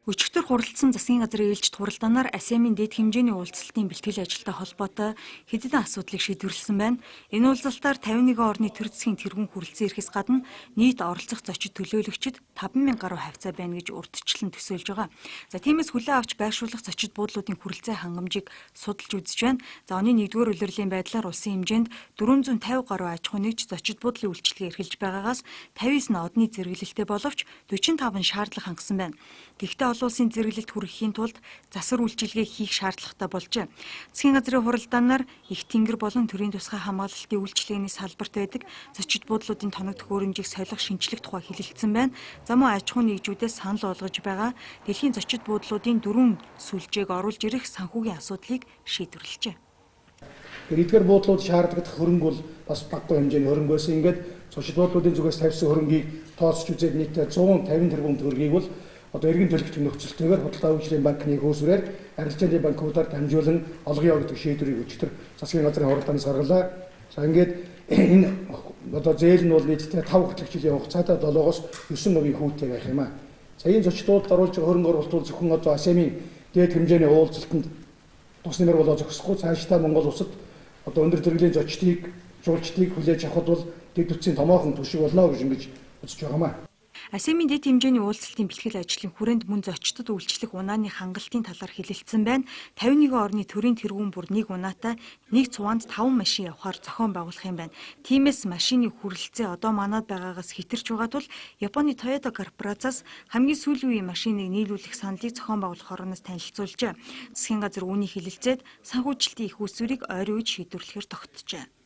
Өчигдөр хуралдсан засгийн газрын ээлжид хуралдаанаар АСЕАН-ийн дэд хэмжээний уулзалтын бэлтгэл ажилтай холбоотой хэдэн асуудлыг шийдвэрлэсэн байна. Энэ уулзалтаар 51 орны төр засгийн тэргүүн хүрэлцэн ирэхээс гадна нийт оролцох зочид төлөөлөгчид 5,000 гаруй хавцаа байна гэж урьдчилан төсөөлж байгаа. За тиймээс хүлээн авч байршуулах зочид буудлуудын хүрэлцэн хангамжийг судалж үзэж байна. За оны 1-р улирлын байдлаар улсын хэмжээнд 450 гаруй аж ахуй нэгж зочид буудлын үйлчилгээ эрхэлж байгаагаас 59 нь одны зэрэглэлтэй боловч 45 нь шаардлага хангасан байна. Гэхдээ олон улсын зэрэглэлд хүрэхийн тулд засвар үйлчилгээ хийх шаардлагатай болжээ. Засгийн газрын хуралдаанаар их тэнгэр болон төрийн тусгай хамгаалалтын үйлчилгээний салбарт байдаг зочид буудлуудын тоногдох хөрөмжийг солих шинжлэх тухай хэлэлцсэн байна. За мөн аж ахуйн нэгжүүдээс санал болгож байгаа дэлхийн зочид буудлуудын 4 сүлжээг оруулж ирэх санхүүгийн асуудлыг шийдвэрлэжээ. Эдгээр буудлууд шаардлагатай хөрөнгө бол бас багатай хэмжээний хөрөнгө байсан. Ингээд зочид буудлуудын зүгээс тавьсан хөрөнгийг тооцож үзээд нийтдээ 150 тэрбум төгрөгийг бол одоо эргэн төлөвлөлт нөхцөлтэйгээр Худалдаа хөгжлийн банкны хөөсвөрээр арилжааны банкудаар дамжуулан олгоё гэдэг шийдвэрийг өчтөр засгийн газрын хуралдаанаас гаргалаа. За ингээд энэ одоо зээл нь бол нийтдээ 5 хүртэлх жилийн хугацаатай 7-оос 9% хүүтэй байх юм аа. За энэ зочид буудалд оруулж байгаа хөрөнгө оруулалт бол зөвхөн одоо АСЕАН-ийн дээд хэмжээний уулзалтанд тус нэмэр болоо зогсохгүй цаашдаа Монгол улсад одоо өндөр зэрэглэлийн зочдыг, жуулчдыг хүлээж авахд бол дэд үтсийн томоохон түвшиг болно гэж ингэж үзэж байгаамаа. АСЕАН-ийн дэд хэмжээний уулзалтын бэлтгэл ажлын хүрээнд мөн зочдод үйлчлэх унааны хангалтын талаар хэлэлцсэн байна. 51 орны төрийн тэргүүн бүр нэг унаатай нэг цуванд 5 машин явахаар зохион байгуулах юм байна. Тиймээс машины хүрэлцээ одоо манад байгаагаас хэтэрч байгаа тул Японы Toyota корпорациас хамгийн сүүлийн үеийн машиныг нийлүүлэх саналыг зохион байгуулах орноос танилцуулжээ. Засгийн газар үүнийг хэлэлцээд санхүүжилтийн их усврийг ойрын үед шийдвэрлэхээр тогтжээ.